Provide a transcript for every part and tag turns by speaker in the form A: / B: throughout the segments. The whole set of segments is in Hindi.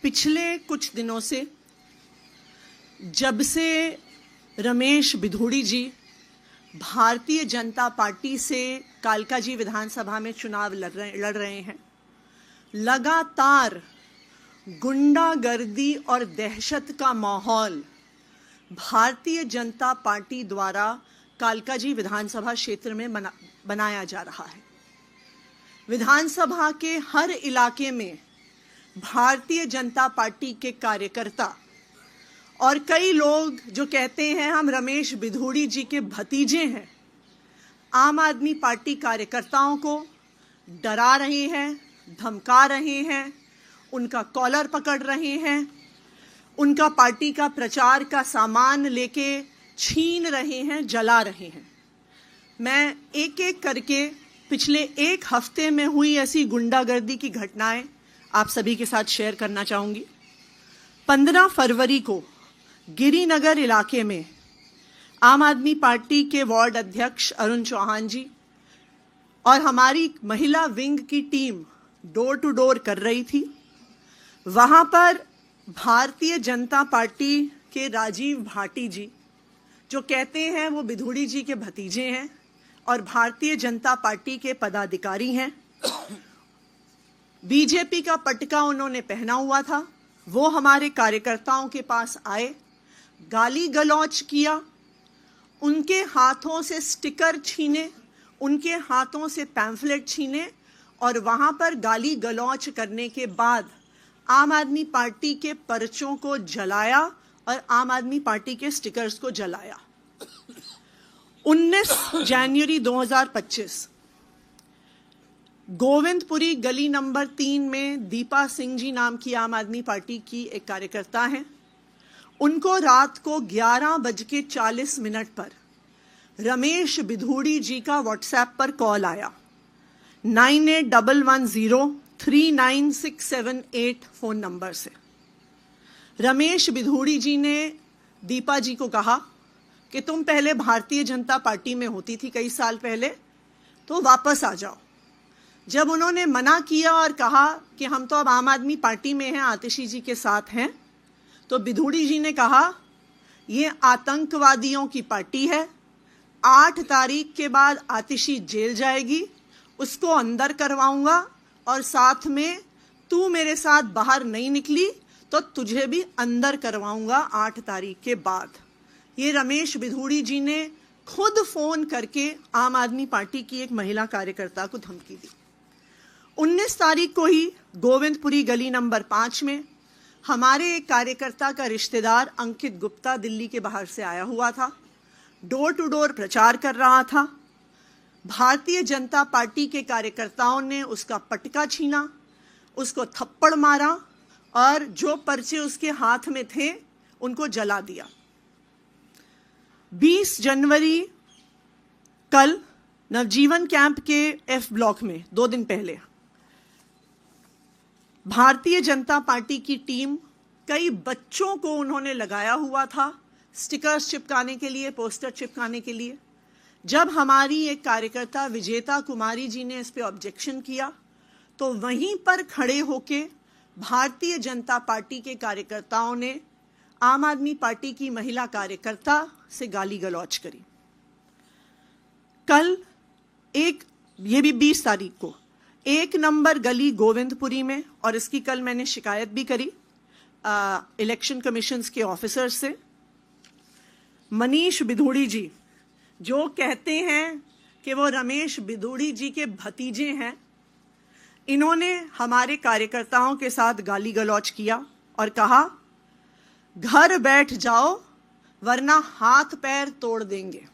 A: पिछले कुछ दिनों से जब से रमेश बिधूड़ी जी भारतीय जनता पार्टी से कालकाजी विधानसभा में चुनाव लड़ रहे हैं, लगातार गुंडागर्दी और दहशत का माहौल भारतीय जनता पार्टी द्वारा कालकाजी विधानसभा क्षेत्र में बनाया जा रहा है। विधानसभा के हर इलाके में भारतीय जनता पार्टी के कार्यकर्ता और कई लोग जो कहते हैं हम रमेश बिधूड़ी जी के भतीजे हैं, आम आदमी पार्टी कार्यकर्ताओं को डरा रहे हैं, धमका रहे हैं, उनका कॉलर पकड़ रहे हैं, उनका पार्टी का प्रचार का सामान लेके छीन रहे हैं, जला रहे हैं। मैं एक एक करके पिछले एक हफ्ते में हुई ऐसी गुंडागर्दी की घटनाएं आप सभी के साथ शेयर करना चाहूंगी। 15 फरवरी को गिरिनगर इलाके में आम आदमी पार्टी के वार्ड अध्यक्ष अरुण चौहान जी और हमारी महिला विंग की टीम डोर टू डोर कर रही थी। वहां पर भारतीय जनता पार्टी के राजीव भाटी जी, जो कहते हैं वो बिधूड़ी जी के भतीजे हैं और भारतीय जनता पार्टी के पदाधिकारी हैं, बीजेपी का पटका उन्होंने पहना हुआ था। वो हमारे कार्यकर्ताओं के पास आए, गाली गलौज किया, उनके हाथों से स्टिकर छीने, उनके हाथों से पैम्फलेट छीने और वहां पर गाली गलौज करने के बाद आम आदमी पार्टी के पर्चों को जलाया और आम आदमी पार्टी के स्टिकर्स को जलाया। 19 जनवरी 2025 गोविंदपुरी गली नंबर 3 में दीपा सिंह जी नाम की आम आदमी पार्टी की एक कार्यकर्ता हैं। उनको रात को 11:40 पर रमेश बिधूड़ी जी का व्हाट्सएप पर कॉल आया। 9811039678 फोन नंबर से रमेश बिधूड़ी जी ने दीपा जी को कहा कि तुम पहले भारतीय जनता पार्टी में होती थी कई साल पहले, तो वापस आ जाओ। जब उन्होंने मना किया और कहा कि हम तो अब आम आदमी पार्टी में हैं, आतिशी जी के साथ हैं, तो बिधूड़ी जी ने कहा ये आतंकवादियों की पार्टी है, 8 तारीख के बाद आतिशी जेल जाएगी, उसको अंदर करवाऊंगा और साथ में तू मेरे साथ बाहर नहीं निकली तो तुझे भी अंदर करवाऊंगा 8 तारीख के बाद। ये रमेश बिधूड़ी जी ने खुद फोन करके आम आदमी पार्टी की एक महिला कार्यकर्ता को धमकी दी। 19 तारीख को ही गोविंदपुरी गली नंबर 5 में हमारे एक कार्यकर्ता का रिश्तेदार अंकित गुप्ता दिल्ली के बाहर से आया हुआ था, डोर टू डोर प्रचार कर रहा था। भारतीय जनता पार्टी के कार्यकर्ताओं ने उसका पटका छीना, उसको थप्पड़ मारा और जो पर्चे उसके हाथ में थे उनको जला दिया। 20 जनवरी कल नवजीवन कैंप के एफ ब्लॉक में 2 दिन पहले भारतीय जनता पार्टी की टीम, कई बच्चों को उन्होंने लगाया हुआ था स्टिकर्स चिपकाने के लिए, पोस्टर चिपकाने के लिए। जब हमारी एक कार्यकर्ता विजेता कुमारी जी ने इस पे ऑब्जेक्शन किया तो वहीं पर खड़े होके भारतीय जनता पार्टी के कार्यकर्ताओं ने आम आदमी पार्टी की महिला कार्यकर्ता से गाली गलौज करी। कल ये भी 20 तारीख को 1 नंबर गली गोविंदपुरी में, और इसकी कल मैंने शिकायत भी करी इलेक्शन कमीशंस के ऑफिसर से, मनीष बिधूड़ी जी जो कहते हैं कि वो रमेश बिधूड़ी जी के भतीजे हैं, इन्होंने हमारे कार्यकर्ताओं के साथ गाली गलौज किया और कहा घर बैठ जाओ वरना हाथ पैर तोड़ देंगे।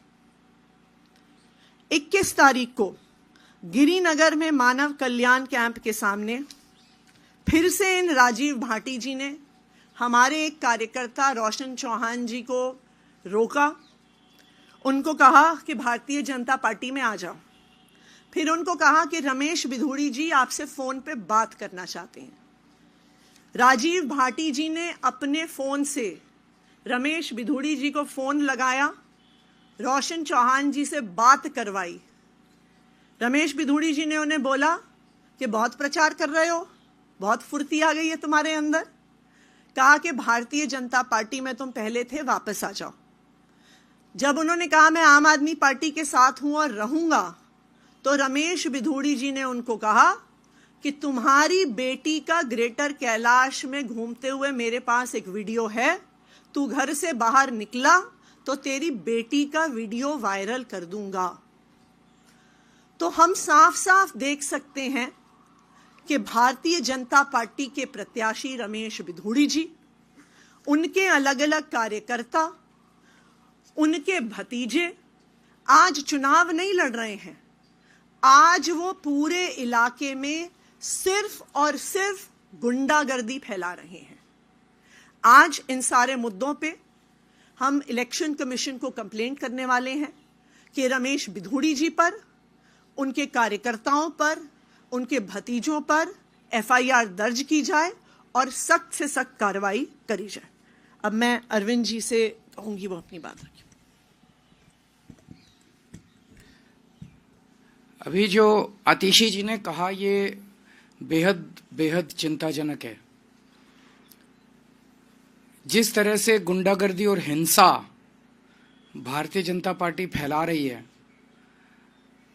A: 21 तारीख को गिरिनगर में मानव कल्याण कैंप के सामने फिर से इन राजीव भाटी जी ने हमारे एक कार्यकर्ता रोशन चौहान जी को रोका, उनको कहा कि भारतीय जनता पार्टी में आ जाओ। फिर उनको कहा कि रमेश बिधूड़ी जी आपसे फोन पे बात करना चाहते हैं। राजीव भाटी जी ने अपने फोन से रमेश बिधूड़ी जी को फोन लगाया, रोशन चौहान जी से बात करवाई। रमेश बिधूड़ी जी ने उन्हें बोला कि बहुत प्रचार कर रहे हो, बहुत फुर्ती आ गई है तुम्हारे अंदर, कहा कि भारतीय जनता पार्टी में तुम पहले थे, वापस आ जाओ। जब उन्होंने कहा मैं आम आदमी पार्टी के साथ हूं और रहूंगा, तो रमेश बिधूड़ी जी ने उनको कहा कि तुम्हारी बेटी का ग्रेटर कैलाश में घूमते हुए मेरे पास एक वीडियो है, तू घर से बाहर निकला तो तेरी बेटी का वीडियो वायरल कर दूंगा। तो हम साफ साफ देख सकते हैं कि भारतीय जनता पार्टी के प्रत्याशी रमेश बिधूड़ी जी, उनके अलग अलग कार्यकर्ता, उनके भतीजे आज चुनाव नहीं लड़ रहे हैं। आज वो पूरे इलाके में सिर्फ और सिर्फ गुंडागर्दी फैला रहे हैं। आज इन सारे मुद्दों पे हम इलेक्शन कमीशन को कंप्लेंट करने वाले हैं कि रमेश बिधूड़ी जी पर, उनके कार्यकर्ताओं पर, उनके भतीजों पर एफआईआर दर्ज की जाए और सख्त से सख्त कार्रवाई करी जाए। अब मैं अरविंद जी से कहूंगी वो अपनी बात रखें।
B: अभी जो आतिशी जी ने कहा ये बेहद बेहद चिंताजनक है। जिस तरह से गुंडागर्दी और हिंसा भारतीय जनता पार्टी फैला रही है,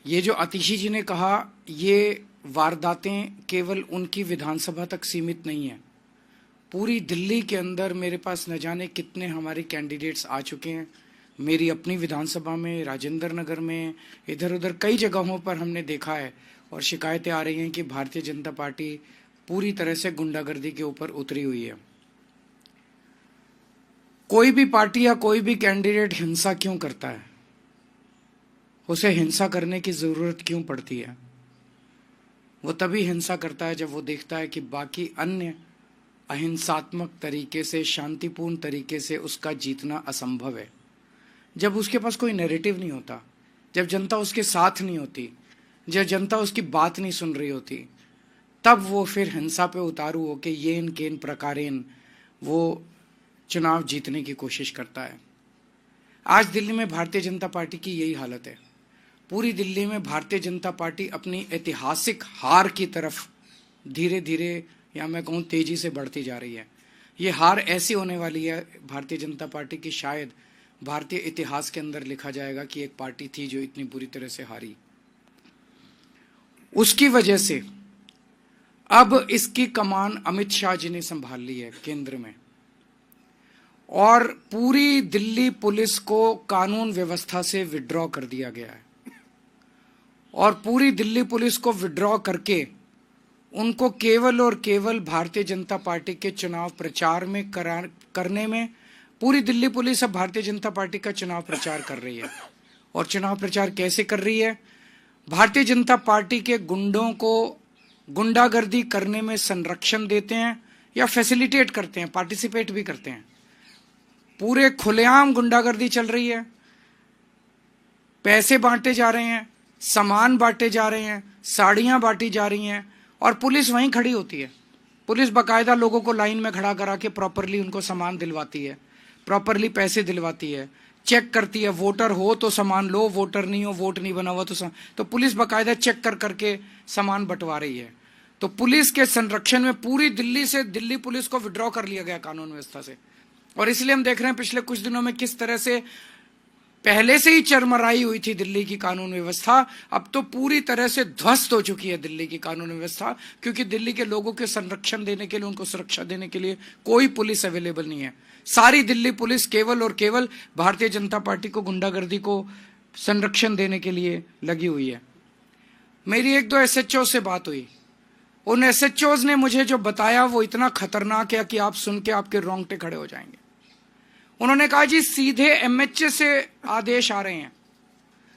B: ये जो आतिशी जी ने कहा ये वारदातें केवल उनकी विधानसभा तक सीमित नहीं है। पूरी दिल्ली के अंदर मेरे पास न जाने कितने हमारे कैंडिडेट्स आ चुके हैं। मेरी अपनी विधानसभा में, राजेंद्र नगर में, इधर उधर कई जगहों पर हमने देखा है और शिकायतें आ रही हैं कि भारतीय जनता पार्टी पूरी तरह से गुंडागर्दी के ऊपर उतरी हुई है। कोई भी पार्टी या कोई भी कैंडिडेट हिंसा क्यों करता है? उसे हिंसा करने की जरूरत क्यों पड़ती है? वो तभी हिंसा करता है जब वो देखता है कि बाकी अन्य अहिंसात्मक तरीके से, शांतिपूर्ण तरीके से उसका जीतना असंभव है। जब उसके पास कोई नैरेटिव नहीं होता, जब जनता उसके साथ नहीं होती, जब जनता उसकी बात नहीं सुन रही होती, तब वो फिर हिंसा पे उतारू होके येन केन प्रकारेन वो चुनाव जीतने की कोशिश करता है। आज दिल्ली में भारतीय जनता पार्टी की यही हालत है। पूरी दिल्ली में भारतीय जनता पार्टी अपनी ऐतिहासिक हार की तरफ धीरे धीरे, या मैं कहूँ तेजी से बढ़ती जा रही है। ये हार ऐसी होने वाली है भारतीय जनता पार्टी की, शायद भारतीय इतिहास के अंदर लिखा जाएगा कि एक पार्टी थी जो इतनी बुरी तरह से हारी। उसकी वजह से अब इसकी कमान अमित शाह जी ने संभाल ली है केंद्र में, और पूरी दिल्ली पुलिस को कानून व्यवस्था से विड्रॉ कर दिया गया है। और पूरी दिल्ली पुलिस को विड्रॉ करके उनको केवल और केवल भारतीय जनता पार्टी के चुनाव प्रचार में करने में, पूरी दिल्ली पुलिस अब भारतीय जनता पार्टी का चुनाव प्रचार कर रही है। और चुनाव प्रचार कैसे कर रही है? भारतीय जनता पार्टी के गुंडों को गुंडागर्दी करने में संरक्षण देते हैं या फैसिलिटेट करते हैं, पार्टिसिपेट भी करते हैं। पूरे खुलेआम गुंडागर्दी चल रही है, पैसे बांटे जा रहे हैं, सामान बांटे जा रहे हैं, साड़ियां बांटी जा रही हैं, और पुलिस वहीं खड़ी होती है। पुलिस बाकायदा लोगों को लाइन में खड़ा करा के प्रॉपरली उनको सामान दिलवाती है, प्रॉपरली पैसे दिलवाती है, चेक करती है। वोटर हो तो सामान लो, वोटर नहीं हो, वोट नहीं बना हुआ तो पुलिस बाकायदा चेक कर करके सामान बंटवा रही है। तो पुलिस के संरक्षण में पूरी दिल्ली से दिल्ली पुलिस को विड्रॉ कर लिया गया कानून व्यवस्था से। और इसलिए हम देख रहे हैं पिछले कुछ दिनों में किस तरह से पहले से ही चरमराई हुई थी दिल्ली की कानून व्यवस्था, अब तो पूरी तरह से ध्वस्त हो चुकी है दिल्ली की कानून व्यवस्था, क्योंकि दिल्ली के लोगों के संरक्षण देने के लिए, उनको सुरक्षा देने के लिए कोई पुलिस अवेलेबल नहीं है। सारी दिल्ली पुलिस केवल और केवल भारतीय जनता पार्टी को गुंडागर्दी को संरक्षण देने के लिए लगी हुई है। मेरी एक दो एसएचओ से बात हुई, उन एसएचओज ने मुझे जो बताया वो इतना खतरनाक है कि आप सुन के आपके रोंगटे खड़े हो जाएंगे। उन्होंने कहा जी सीधे एमएचए से आदेश आ रहे हैं,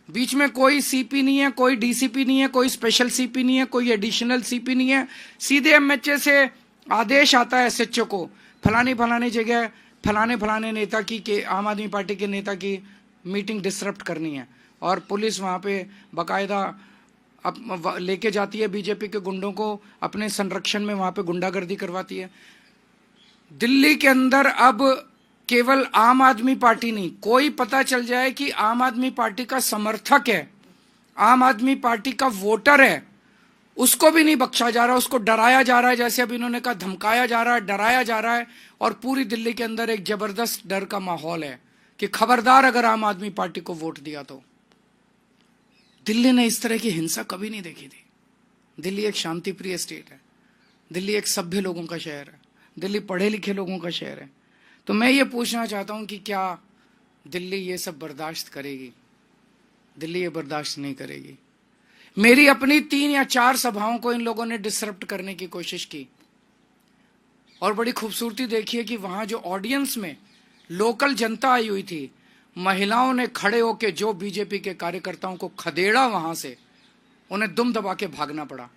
B: बीच में कोई सीपी नहीं है, कोई डीसीपी नहीं है, कोई स्पेशल सीपी नहीं है, कोई एडिशनल सीपी नहीं है, सीधे एमएचए से आदेश आता है एसएचओ को, फलानी फलानी जगह फलाने फलाने नेता की के आम आदमी पार्टी के नेता की मीटिंग डिसरप्ट करनी है। और पुलिस वहां पे बाकायदा अब लेके जाती है बीजेपी के गुंडों को, अपने संरक्षण में वहां पे गुंडागर्दी करवाती है। दिल्ली के अंदर अब केवल आम आदमी पार्टी नहीं, कोई पता चल जाए कि आम आदमी पार्टी का समर्थक है, आम आदमी पार्टी का वोटर है, उसको भी नहीं बख्शा जा रहा, उसको डराया जा रहा है, जैसे अभी इन्होंने कहा धमकाया जा रहा है, डराया जा रहा है। और पूरी दिल्ली के अंदर एक जबरदस्त डर का माहौल है कि खबरदार अगर आम आदमी पार्टी को वोट दिया तो। दिल्ली ने इस तरह की हिंसा कभी नहीं देखी थी। दिल्ली एक शांतिप्रिय स्टेट है, दिल्ली एक सभ्य लोगों का शहर है, दिल्ली पढ़े लिखे लोगों का शहर है। तो मैं ये पूछना चाहता हूं कि क्या दिल्ली ये सब बर्दाश्त करेगी? दिल्ली ये बर्दाश्त नहीं करेगी। मेरी अपनी 3 या 4 सभाओं को इन लोगों ने डिसरप्ट करने की कोशिश की, और बड़ी खूबसूरती देखिए कि वहां जो ऑडियंस में लोकल जनता आई हुई थी, महिलाओं ने खड़े होकर जो बीजेपी के कार्यकर्ताओं को खदेड़ा, वहां से उन्हें दुम दबा के भागना पड़ा।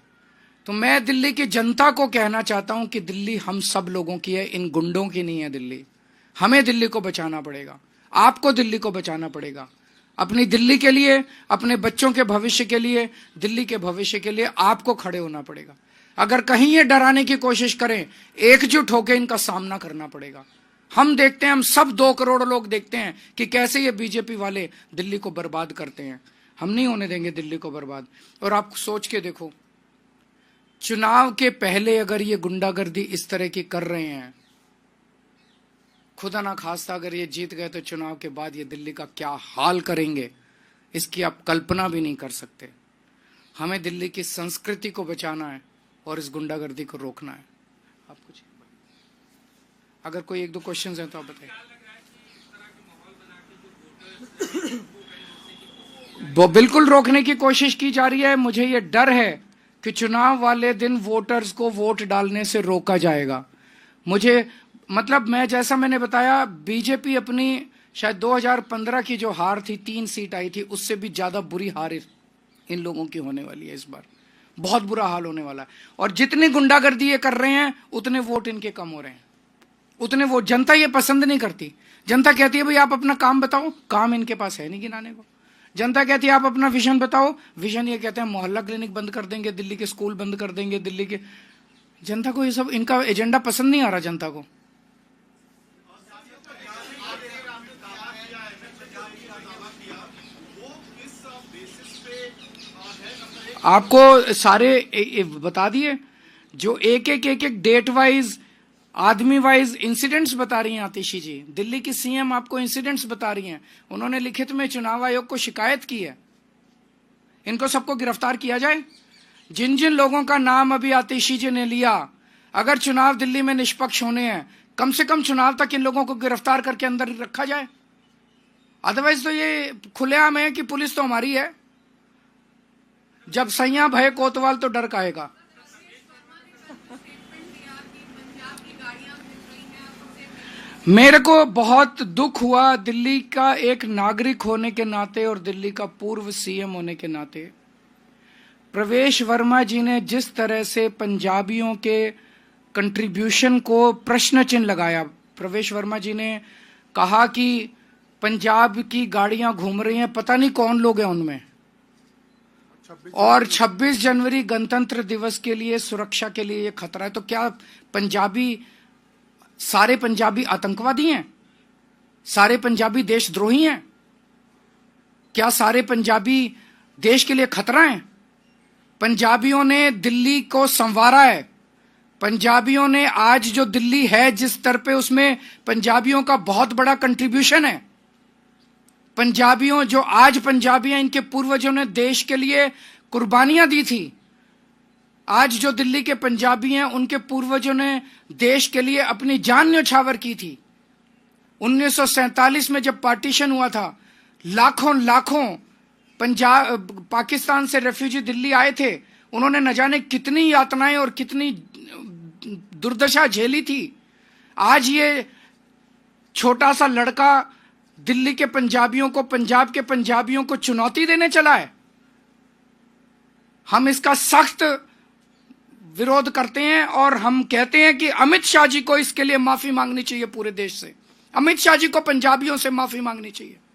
B: तो मैं दिल्ली की जनता को कहना चाहता हूं कि दिल्ली हम सब लोगों की है, इन गुंडों की नहीं है दिल्ली। हमें दिल्ली को बचाना पड़ेगा, आपको दिल्ली को बचाना पड़ेगा। अपनी दिल्ली के लिए, अपने बच्चों के भविष्य के लिए, दिल्ली के भविष्य के लिए आपको खड़े होना पड़ेगा। अगर कहीं ये डराने की कोशिश करें, एकजुट होकर इनका सामना करना पड़ेगा। हम देखते हैं, हम सब 2 करोड़ लोग देखते हैं कि कैसे ये बीजेपी वाले दिल्ली को बर्बाद करते हैं। हम नहीं होने देंगे दिल्ली को बर्बाद। और आप सोच के देखो, चुनाव के पहले अगर ये गुंडागर्दी इस तरह की कर रहे हैं, खुदा ना खास्ता अगर ये जीत गए तो चुनाव के बाद ये दिल्ली का क्या हाल करेंगे, इसकी आप कल्पना भी नहीं कर सकते। हमें दिल्ली की संस्कृति को बचाना है और इस गुंडागर्दी को रोकना है। आप कुछ अगर कोई 1-2 क्वेश्चंस हैं तो आप बताइए। वो बिल्कुल रोकने की कोशिश की जा रही है। मुझे ये डर है कि चुनाव वाले दिन वोटर्स को वोट डालने से रोका जाएगा। मुझे मतलब जैसा मैंने बताया, बीजेपी अपनी शायद 2015 की जो हार थी, 3 सीट आई थी, उससे भी ज्यादा बुरी हार इन लोगों की होने वाली है इस बार। बहुत बुरा हाल होने वाला है। और जितनी गुंडागर्दी ये कर रहे हैं, उतने वोट इनके कम हो रहे हैं, उतने वोट। जनता ये पसंद नहीं करती। जनता कहती है भाई आप अपना काम बताओ, काम इनके पास है नहीं गिनाने को। जनता कहती है आप अपना विजन बताओ, विजन ये कहते हैं मोहल्ला क्लिनिक बंद कर देंगे, दिल्ली के स्कूल बंद कर देंगे, दिल्ली के। जनता को ये सब, इनका एजेंडा पसंद नहीं आ रहा जनता को। आपको सारे बता दिए, जो एक एक डेट वाइज, आदमी वाइज इंसिडेंट्स बता रही हैं आतिशी जी। दिल्ली की सीएम आपको इंसिडेंट्स बता रही हैं। उन्होंने लिखित में चुनाव आयोग को शिकायत की है। इनको सबको गिरफ्तार किया जाए। जिन जिन लोगों का नाम अभी आतिशी जी ने लिया, अगर चुनाव दिल्ली में निष्पक्ष होने हैं, कम से कम चुनाव तक इन लोगों को गिरफ्तार करके अंदर रखा जाए। अदरवाइज तो ये खुलेआम है कि पुलिस तो हमारी है। जब सैया भय कोतवाल तो डर काहेगा। मेरे को बहुत दुख हुआ दिल्ली का एक नागरिक होने के नाते और दिल्ली का पूर्व सीएम होने के नाते। प्रवेश वर्मा जी ने जिस तरह से पंजाबियों के कंट्रीब्यूशन को प्रश्न चिन्ह लगाया। प्रवेश वर्मा जी ने कहा कि पंजाब की गाड़ियां घूम रही हैं, पता नहीं कौन लोग हैं उनमें, और 26 जनवरी गणतंत्र दिवस के लिए सुरक्षा के लिए ये खतरा है। तो क्या पंजाबी, सारे पंजाबी आतंकवादी हैं? सारे पंजाबी देशद्रोही हैं? क्या सारे पंजाबी देश के लिए खतरा हैं? पंजाबियों ने दिल्ली को संवारा है। पंजाबियों ने आज जो दिल्ली है जिस स्तर पे, उसमें पंजाबियों का बहुत बड़ा कंट्रीब्यूशन है। पंजाबियों, जो आज पंजाबी हैं, इनके पूर्वजों ने देश के लिए कुर्बानियां दी थी। आज जो दिल्ली के पंजाबी हैं, उनके पूर्वजों ने देश के लिए अपनी जान न्यौछावर की थी। 1947 में जब पार्टीशन हुआ था, लाखों पाकिस्तान से रेफ्यूजी दिल्ली आए थे। उन्होंने न जाने कितनी यातनाएं और कितनी दुर्दशा झेली थी। आज ये छोटा सा लड़का दिल्ली के पंजाबियों को, पंजाब के पंजाबियों को चुनौती देने चला है। हम इसका सख्त विरोध करते हैं और हम कहते हैं कि अमित शाह जी को इसके लिए माफी मांगनी चाहिए पूरे देश से। अमित शाह जी को पंजाबियों से माफी मांगनी चाहिए।